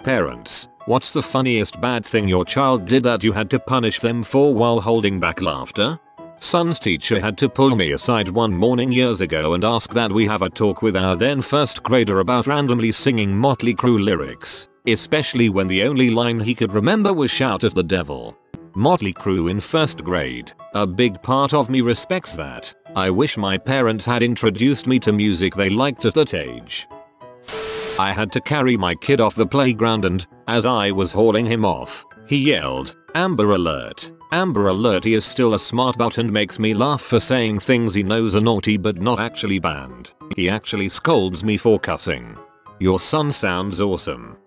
Parents, what's the funniest bad thing your child did that you had to punish them for while holding back laughter? Son's teacher had to pull me aside one morning years ago and ask that we have a talk with our then first grader about randomly singing Motley Crue lyrics, especially when the only line he could remember was "Shout at the devil." Motley Crue in first grade. A big part of me respects that. I wish my parents had introduced me to music they liked at that age. I had to carry my kid off the playground and, as I was hauling him off, he yelled, "Amber alert. Amber alert." He is still a smart butt and makes me laugh for saying things he knows are naughty but not actually banned. He actually scolds me for cussing. Your son sounds awesome.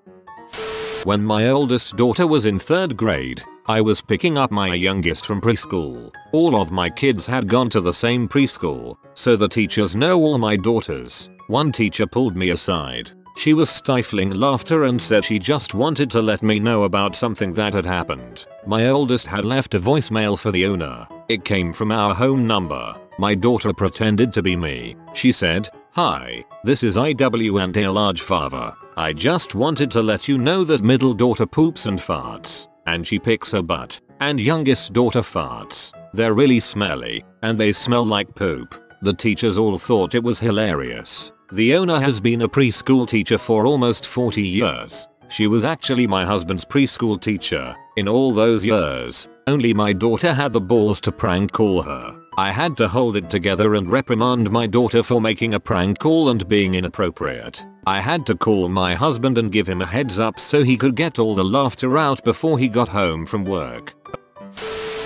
When my oldest daughter was in 3rd grade, I was picking up my youngest from preschool. All of my kids had gone to the same preschool, so the teachers know all my daughters. One teacher pulled me aside. She was stifling laughter and said she just wanted to let me know about something that had happened. My oldest had left a voicemail for the owner. It came from our home number. My daughter pretended to be me. She said, "Hi, this is IW and a large father. I just wanted to let you know that middle daughter poops and farts, and she picks her butt, and youngest daughter farts. They're really smelly, and they smell like poop." The teachers all thought it was hilarious. The owner has been a preschool teacher for almost 40 years. She was actually my husband's preschool teacher. In all those years, only my daughter had the balls to prank call her. I had to hold it together and reprimand my daughter for making a prank call and being inappropriate. I had to call my husband and give him a heads up so he could get all the laughter out before he got home from work.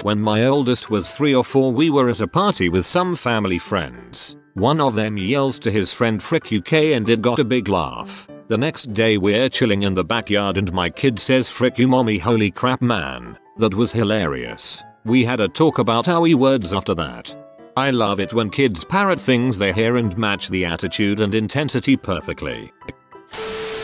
When my oldest was 3 or 4, we were at a party with some family friends. One of them yells to his friend "Frick UK" and it got a big laugh. The next day we're chilling in the backyard and my kid says "Frick you mommy, holy crap man." That was hilarious. We had a talk about our words after that. I love it when kids parrot things they hear and match the attitude and intensity perfectly.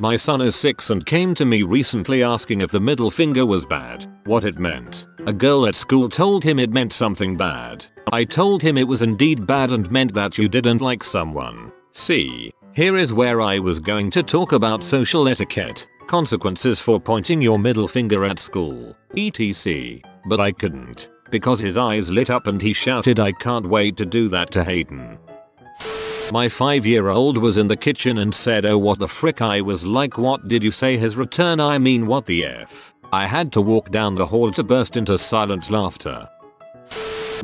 My son is 6 and came to me recently asking if the middle finger was bad, what it meant. A girl at school told him it meant something bad. I told him it was indeed bad and meant that you didn't like someone. See, here is where I was going to talk about social etiquette, consequences for pointing your middle finger at school, etc. But I couldn't, because his eyes lit up and he shouted, "I can't wait to do that to Hayden." My 5-year-old was in the kitchen and said, "Oh what the frick?" I was like, "What did you say?" His return, "I mean what the F?" I had to walk down the hall to burst into silent laughter.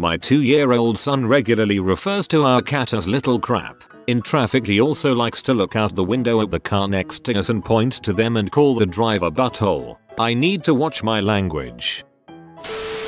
My 2-year-old son regularly refers to our cat as little crap. In traffic he also likes to look out the window at the car next to us and point to them and call the driver butthole. I need to watch my language.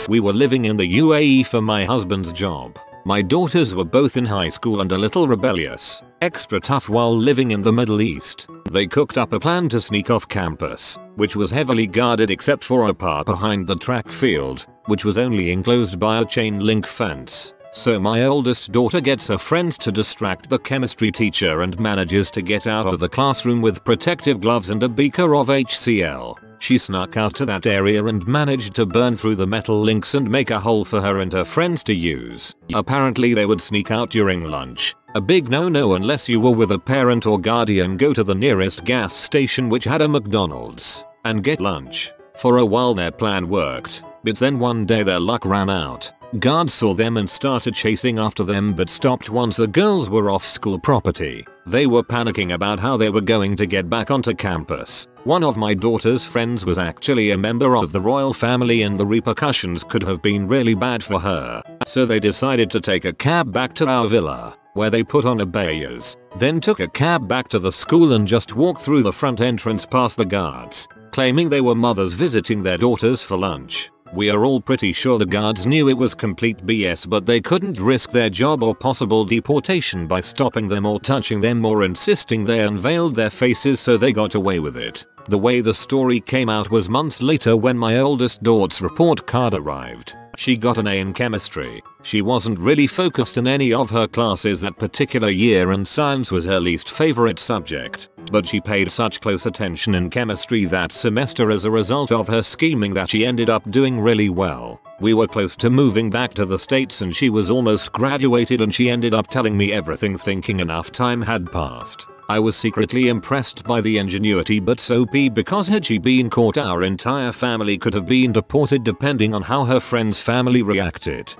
We were living in the UAE for my husband's job. My daughters were both in high school and a little rebellious, extra tough while living in the Middle East. They cooked up a plan to sneak off campus, which was heavily guarded except for a part behind the track field, which was only enclosed by a chain link fence. So my oldest daughter gets her friends to distract the chemistry teacher and manages to get out of the classroom with protective gloves and a beaker of HCl. She snuck out to that area and managed to burn through the metal links and make a hole for her and her friends to use. Apparently they would sneak out during lunch. A big no-no unless you were with a parent or guardian. Go to the nearest gas station which had a McDonald's and get lunch. For a while their plan worked, but then one day their luck ran out. Guards saw them and started chasing after them but stopped once the girls were off school property. They were panicking about how they were going to get back onto campus. One of my daughter's friends was actually a member of the royal family and the repercussions could have been really bad for her. So they decided to take a cab back to our villa, where they put on abayas, then took a cab back to the school and just walked through the front entrance past the guards, claiming they were mothers visiting their daughters for lunch. We are all pretty sure the guards knew it was complete BS, but they couldn't risk their job or possible deportation by stopping them or touching them or insisting they unveiled their faces, so they got away with it. The way the story came out was months later when my oldest daughter's report card arrived. She got an A in chemistry. She wasn't really focused in any of her classes that particular year and science was her least favorite subject. But she paid such close attention in chemistry that semester as a result of her scheming that she ended up doing really well. We were close to moving back to the States and she was almost graduated and she ended up telling me everything thinking enough time had passed. I was secretly impressed by the ingenuity, but soapy because had she been caught our entire family could have been deported depending on how her friend's family reacted.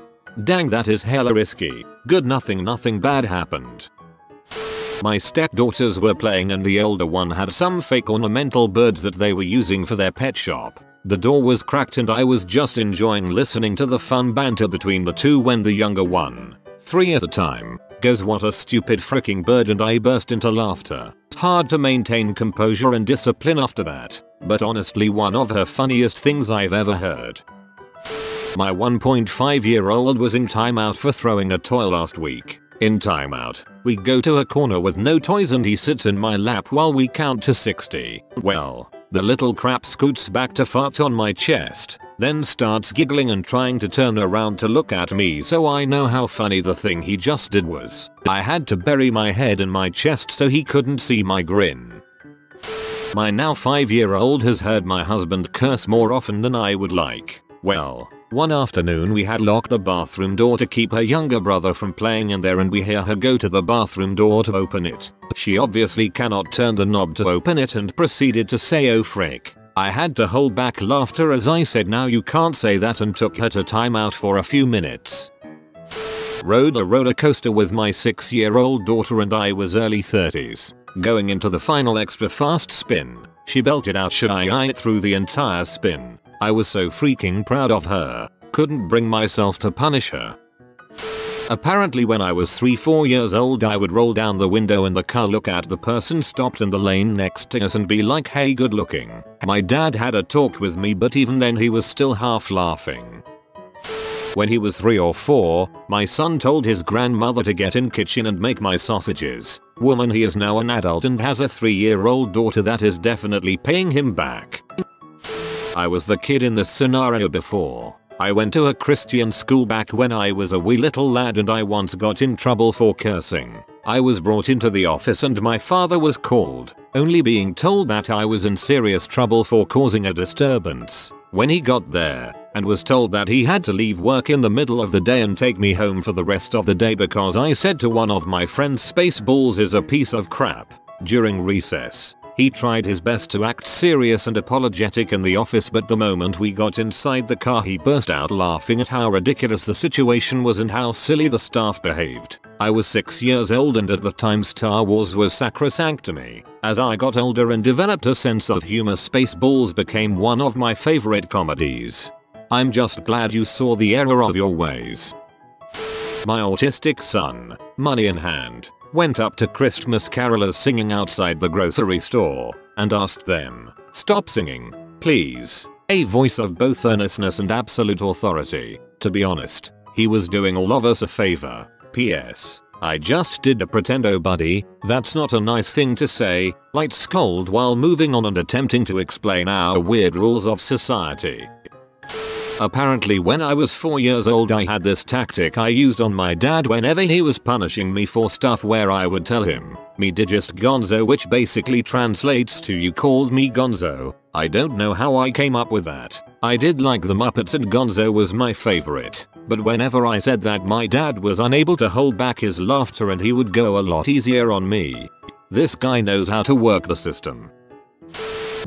Dang, that is hella risky. Good, nothing bad happened. My stepdaughters were playing and the older one had some fake ornamental birds that they were using for their pet shop. The door was cracked and I was just enjoying listening to the fun banter between the two when the younger one, 3 at the time, goes, "What a stupid freaking bird," and I burst into laughter. It's hard to maintain composure and discipline after that, but honestly one of her funniest things I've ever heard. My 1.5-year-old was in timeout for throwing a toy last week. In timeout, we go to a corner with no toys and he sits in my lap while we count to 60. Well, the little crap scoots back to fart on my chest, then starts giggling and trying to turn around to look at me, so I know how funny the thing he just did was. I had to bury my head in my chest so he couldn't see my grin. My now 5-year-old has heard my husband curse more often than I would like. Well, one afternoon we had locked the bathroom door to keep her younger brother from playing in there and we hear her go to the bathroom door to open it. She obviously cannot turn the knob to open it and proceeded to say, "Oh frick." I had to hold back laughter as I said, "Now you can't say that," and took her to timeout for a few minutes. Rode a roller coaster with my 6-year-old daughter and I was early 30s. Going into the final extra fast spin, she belted out "Shy" through the entire spin. I was so freaking proud of her, couldn't bring myself to punish her. Apparently when I was 3-4 years old I would roll down the window in the car, look at the person stopped in the lane next to us and be like, "Hey, good looking." My dad had a talk with me, but even then he was still half laughing. When he was 3 or 4, my son told his grandmother to get in kitchen and make my sausages. Woman, he is now an adult and has a 3-year-old daughter that is definitely paying him back. I was the kid in this scenario before. I went to a Christian school back when I was a wee little lad and I once got in trouble for cursing. I was brought into the office and my father was called, only being told that I was in serious trouble for causing a disturbance. When he got there and was told that he had to leave work in the middle of the day and take me home for the rest of the day because I said to one of my friends, "Spaceballs is a piece of crap," during recess. He tried his best to act serious and apologetic in the office, but the moment we got inside the car he burst out laughing at how ridiculous the situation was and how silly the staff behaved. I was 6 years old and at the time Star Wars was sacrosanct to me. As I got older and developed a sense of humor, Spaceballs became one of my favorite comedies. I'm just glad you saw the error of your ways. My autistic son, money in hand, went up to Christmas carolers singing outside the grocery store and asked them, "Stop singing, please." A voice of both earnestness and absolute authority. To be honest, he was doing all of us a favor. P.S. I just did a pretend "oh buddy, that's not a nice thing to say" light scold while moving on and attempting to explain our weird rules of society. Apparently when I was 4 years old I had this tactic I used on my dad whenever he was punishing me for stuff, where I would tell him, "Me did just gonzo," which basically translates to "you called me gonzo." I don't know how I came up with that. I did like the Muppets and gonzo was my favorite. But whenever I said that my dad was unable to hold back his laughter and he would go a lot easier on me. This guy knows how to work the system.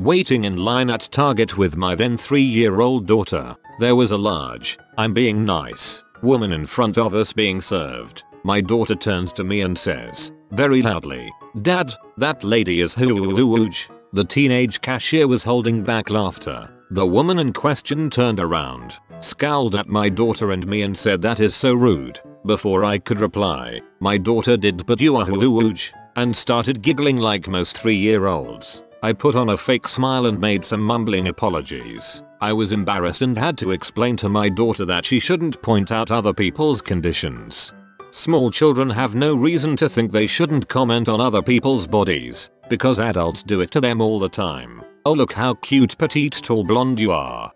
Waiting in line at Target with my then 3-year-old daughter, there was a large, I'm being nice, woman in front of us being served. My daughter turns to me and says, very loudly, "Dad, that lady is huge." The teenage cashier was holding back laughter. The woman in question turned around, scowled at my daughter and me and said, "That is so rude." Before I could reply, my daughter did "But you are huge," and started giggling like most 3-year-olds. I put on a fake smile and made some mumbling apologies. I was embarrassed and had to explain to my daughter that she shouldn't point out other people's conditions. Small children have no reason to think they shouldn't comment on other people's bodies, because adults do it to them all the time. "Oh look how cute, petite, tall, blonde you are."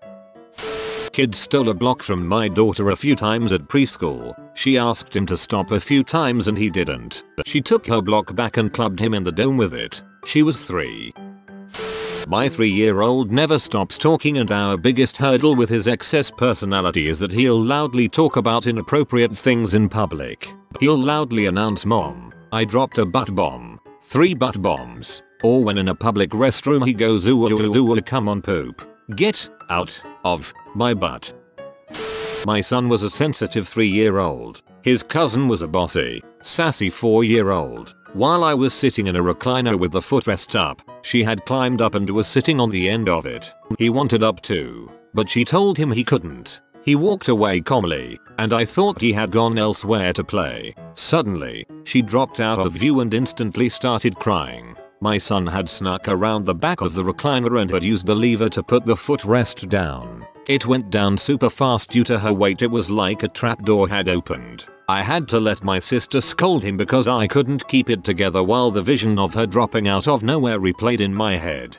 Kid stole a block from my daughter a few times at preschool. She asked him to stop a few times and he didn't. She took her block back and clubbed him in the dome with it. She was 3. My 3-year-old never stops talking, and our biggest hurdle with his excess personality is that he'll loudly talk about inappropriate things in public. He'll loudly announce, "Mom, I dropped a butt bomb," 3 butt bombs. Or when in a public restroom he goes ooh ooh ooh ooh come on poop. Get out of my butt. My son was a sensitive 3-year-old. His cousin was a bossy, sassy 4-year-old. While I was sitting in a recliner with the footrest up, she had climbed up and was sitting on the end of it. He wanted up too, but she told him he couldn't. He walked away calmly, and I thought he had gone elsewhere to play. Suddenly, she dropped out of view and instantly started crying. My son had snuck around the back of the recliner and had used the lever to put the footrest down. It went down super fast due to her weight. It was like a trapdoor had opened. I had to let my sister scold him because I couldn't keep it together while the vision of her dropping out of nowhere replayed in my head.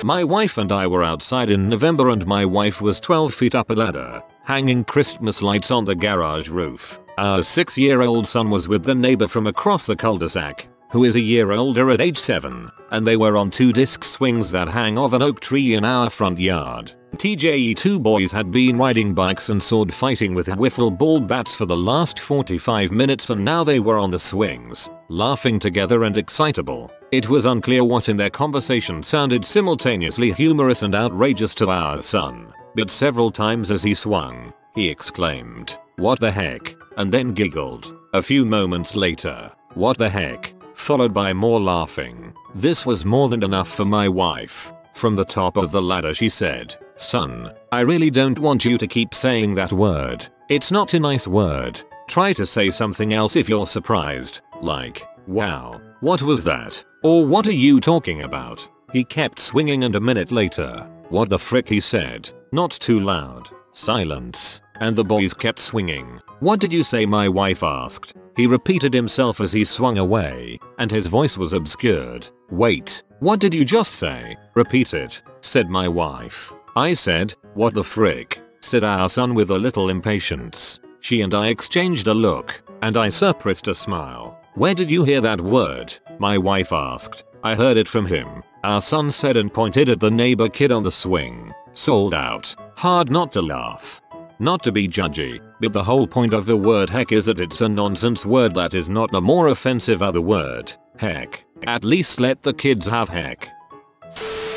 My wife and I were outside in November and my wife was 12 feet up a ladder, hanging Christmas lights on the garage roof. Our 6-year-old son was with the neighbor from across the cul-de-sac, who is a year older at age 7, and they were on 2 disc swings that hang off an oak tree in our front yard. TJE2 boys had been riding bikes and sword fighting with wiffle ball bats for the last 45 minutes and now they were on the swings, laughing together and excitable. It was unclear what in their conversation sounded simultaneously humorous and outrageous to our son, but several times as he swung, he exclaimed, "What the heck?" and then giggled. A few moments later, "What the heck?" followed by more laughing. This was more than enough for my wife. From the top of the ladder she said, "Son, I really don't want you to keep saying that word. It's not a nice word. Try to say something else if you're surprised, like, wow, what was that? Or what are you talking about?" He kept swinging and a minute later, "What the frick?" he said. Not too loud. Silence. And the boys kept swinging. "What did you say?" my wife asked. He repeated himself as he swung away, and his voice was obscured. "Wait, what did you just say?" "Repeat it," said my wife. I said, "What the frick?" said our son with a little impatience. She and I exchanged a look, and I suppressed a smile. "Where did you hear that word?" my wife asked. "I heard it from him," our son said and pointed at the neighbor kid on the swing. Sold out. Hard not to laugh. Not to be judgy, but the whole point of the word heck is that it's a nonsense word that is not the more offensive other word. Heck. At least let the kids have heck.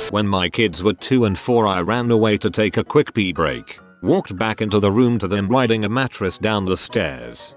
When my kids were 2 and 4 I ran away to take a quick pee break. Walked back into the room to them riding a mattress down the stairs.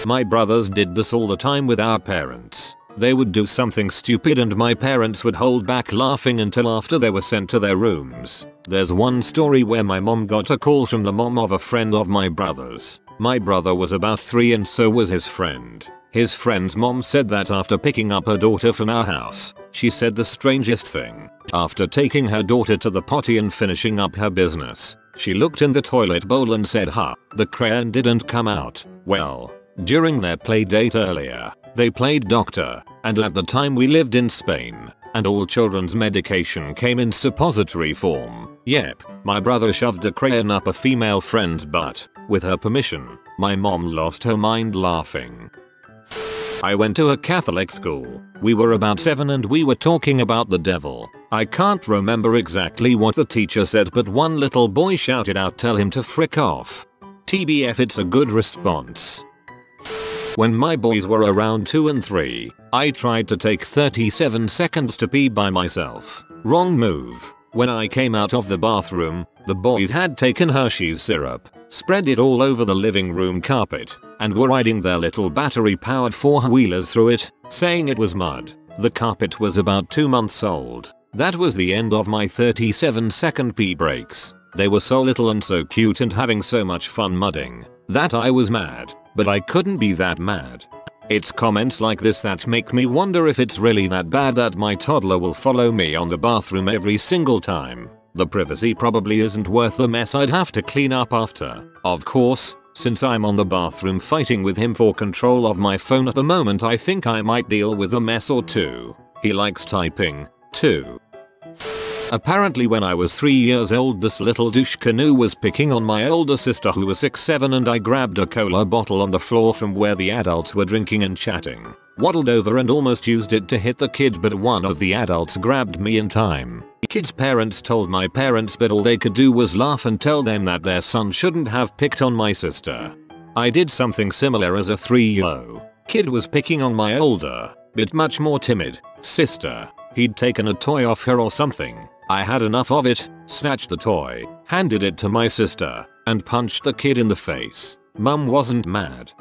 My brothers did this all the time with our parents. They would do something stupid and my parents would hold back laughing until after they were sent to their rooms. There's one story where my mom got a call from the mom of a friend of my brother's. My brother was about 3 and so was his friend. His friend's mom said that after picking up her daughter from our house, she said the strangest thing. After taking her daughter to the potty and finishing up her business, she looked in the toilet bowl and said, "Huh, the crayon didn't come out." Well, during their play date earlier, they played doctor, and at the time we lived in Spain, and all children's medication came in suppository form. Yep, my brother shoved a crayon up a female friend's butt. With her permission, my mom lost her mind laughing. I went to a Catholic school. We were about 7 and we were talking about the devil. I can't remember exactly what the teacher said, but one little boy shouted out, "Tell him to frick off." TBF, it's a good response. When my boys were around 2 and 3, I tried to take 37 seconds to pee by myself. Wrong move. When I came out of the bathroom, the boys had taken Hershey's syrup, spread it all over the living room carpet, and were riding their little battery-powered 4-wheelers through it, saying it was mud. The carpet was about 2 months old. That was the end of my 37-second pee breaks. They were so little and so cute and having so much fun mudding that I was mad. But I couldn't be that mad. It's comments like this that make me wonder if it's really that bad that my toddler will follow me on the bathroom every single time. The privacy probably isn't worth the mess I'd have to clean up after. Of course, since I'm on the bathroom fighting with him for control of my phone at the moment, I think I might deal with a mess or two. He likes typing, too. Apparently when I was 3 years old, this little douche canoe was picking on my older sister who was 6'7", and I grabbed a cola bottle on the floor from where the adults were drinking and chatting. Waddled over and almost used it to hit the kids, but one of the adults grabbed me in time. Kids' parents told my parents, but all they could do was laugh and tell them that their son shouldn't have picked on my sister. I did something similar as a 3-year-old. Kid was picking on my older bit much more timid, sister. He'd taken a toy off her or something. I had enough of it, snatched the toy, handed it to my sister, and punched the kid in the face. Mum wasn't mad.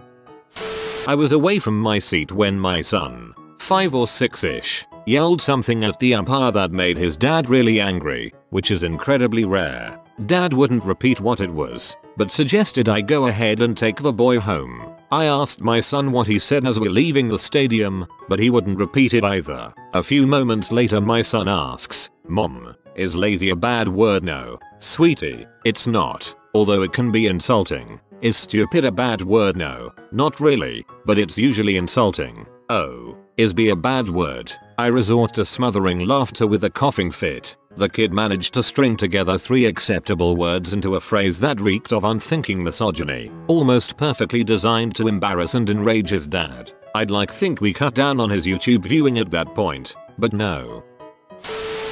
I was away from my seat when my son, 5 or 6ish, yelled something at the umpire that made his dad really angry, which is incredibly rare. Dad wouldn't repeat what it was, but suggested I go ahead and take the boy home. I asked my son what he said as we're leaving the stadium, but he wouldn't repeat it either. A few moments later my son asks, "Mom, is lazy a bad word?" "No, sweetie, it's not, although it can be insulting." "Is stupid a bad word?" "No, not really, but it's usually insulting." "Oh, is be a bad word?" I resort to smothering laughter with a coughing fit. The kid managed to string together 3 acceptable words into a phrase that reeked of unthinking misogyny, almost perfectly designed to embarrass and enrage his dad. I'd think we cut down on his YouTube viewing at that point, but no.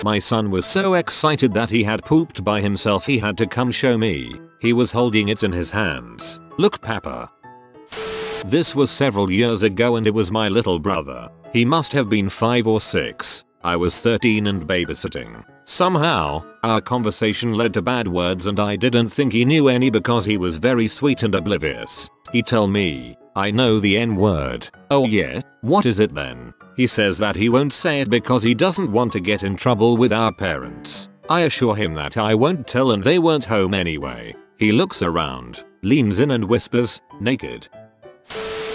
My son was so excited that he had pooped by himself he had to come show me. He was holding it in his hands. "Look, Papa." This was several years ago and it was my little brother. He must have been 5 or 6. I was 13 and babysitting. Somehow, our conversation led to bad words and I didn't think he knew any because he was very sweet and oblivious. He told me, "I know the N-word." "Oh yeah? What is it then?" He says that he won't say it because he doesn't want to get in trouble with our parents. I assure him that I won't tell and they weren't home anyway. He looks around, leans in and whispers, "Naked."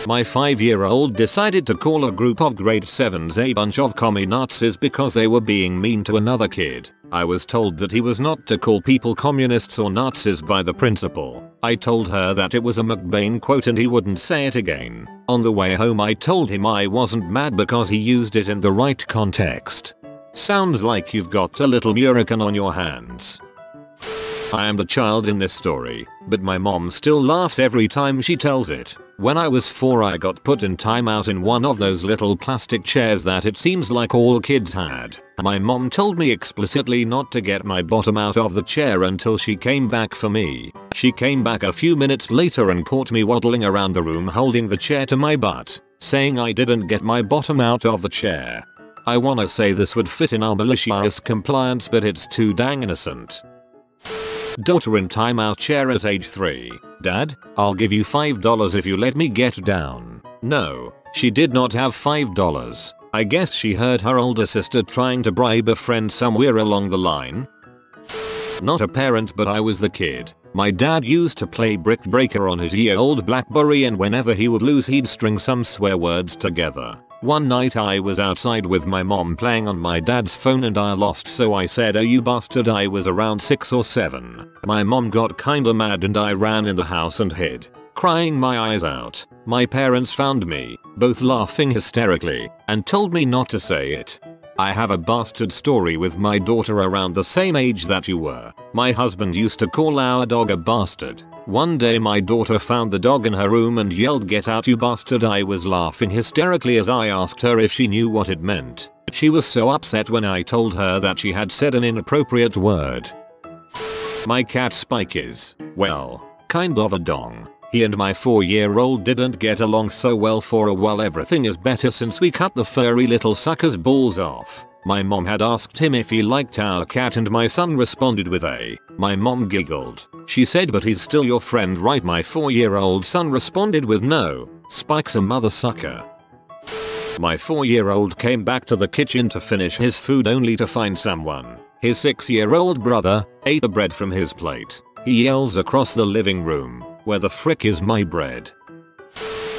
My 5-year-old decided to call a group of grade 7s a bunch of commie Nazis because they were being mean to another kid. I was told that he was not to call people communists or Nazis by the principal. I told her that it was a McBain quote and he wouldn't say it again. On the way home I told him I wasn't mad because he used it in the right context. Sounds like you've got a little Murican on your hands. I am the child in this story, but my mom still laughs every time she tells it. When I was 4 I got put in timeout in one of those little plastic chairs that it seems like all kids had. My mom told me explicitly not to get my bottom out of the chair until she came back for me. She came back a few minutes later and caught me waddling around the room holding the chair to my butt, saying I didn't get my bottom out of the chair. I wanna say this would fit in our malicious compliance but it's too dang innocent. Daughter in timeout chair at age 3. "Dad, I'll give you $5 if you let me get down." No, she did not have $5. I guess she heard her older sister trying to bribe a friend somewhere along the line. Not a parent but I was the kid. My dad used to play Brick Breaker on his year-old BlackBerry and whenever he would lose he'd string some swear words together. One night I was outside with my mom playing on my dad's phone and I lost so I said, "Oh you bastard." I was around 6 or 7. My mom got kinda mad and I ran in the house and hid, crying my eyes out. My parents found me, both laughing hysterically, and told me not to say it. I have a bastard story with my daughter around the same age that you were. My husband used to call our dog a bastard. One day my daughter found the dog in her room and yelled, "Get out you bastard." I was laughing hysterically as I asked her if she knew what it meant. She was so upset when I told her that she had said an inappropriate word. My cat Spike is, well, kind of a dong. He and my 4-year-old didn't get along so well for a while. Everything is better since we cut the furry little sucker's balls off. My mom had asked him if he liked our cat and my son responded with a. My mom giggled. She said, "But he's still your friend, right?" My 4-year-old son responded with, "No, Spike's a mother sucker." My 4-year-old came back to the kitchen to finish his food only to find someone, his 6-year-old brother, ate the bread from his plate. He yells across the living room, "Where the frick is my bread?"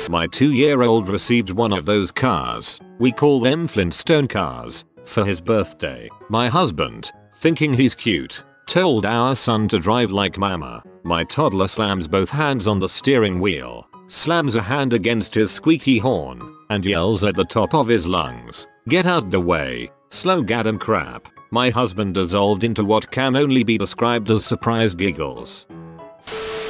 My 2-year-old received one of those cars, we call them Flintstone cars, for his birthday. My husband, thinking he's cute, told our son to drive like mama. My toddler slams both hands on the steering wheel, slams a hand against his squeaky horn, and yells at the top of his lungs, "Get out the way, slow goddamn crap." My husband dissolved into what can only be described as surprised giggles.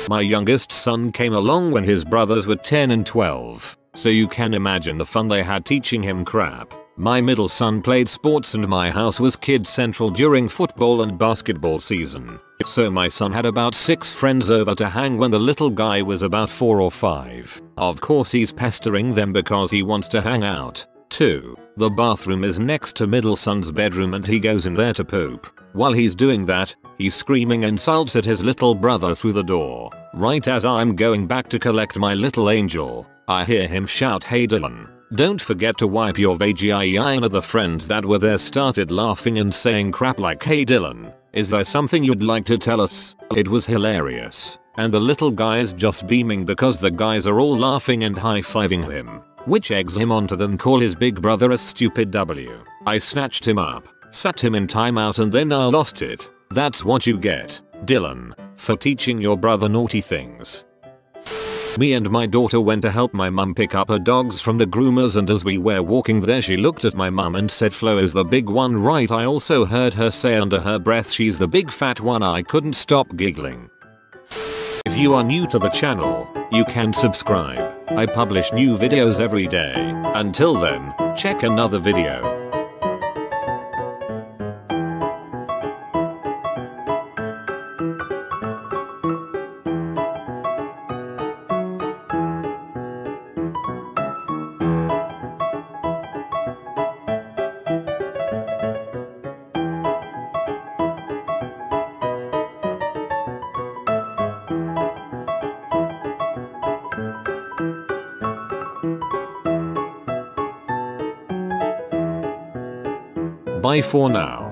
My youngest son came along when his brothers were 10 and 12, so you can imagine the fun they had teaching him crap. My middle son played sports and my house was kid central during football and basketball season. So my son had about 6 friends over to hang when the little guy was about 4 or 5. Of course he's pestering them because he wants to hang out. 2. The bathroom is next to middle son's bedroom and he goes in there to poop. While he's doing that, he's screaming insults at his little brother through the door. Right as I'm going back to collect my little angel, I hear him shout, "Hey Dylan, don't forget to wipe your vagina." And other friends that were there started laughing and saying crap like, "Hey Dylan, is there something you'd like to tell us?" It was hilarious. And the little guy is just beaming because the guys are all laughing and high-fiving him, which eggs him on to then call his big brother a stupid W. I snatched him up, sat him in timeout, and then I lost it. That's what you get, Dylan, for teaching your brother naughty things. Me and my daughter went to help my mum pick up her dogs from the groomers, and as we were walking there she looked at my mum and said, "Flo is the big one, right?" I also heard her say under her breath, "She's the big fat one." I couldn't stop giggling. If you are new to the channel, you can subscribe. I publish new videos every day. Until then, check another video. Bye for now.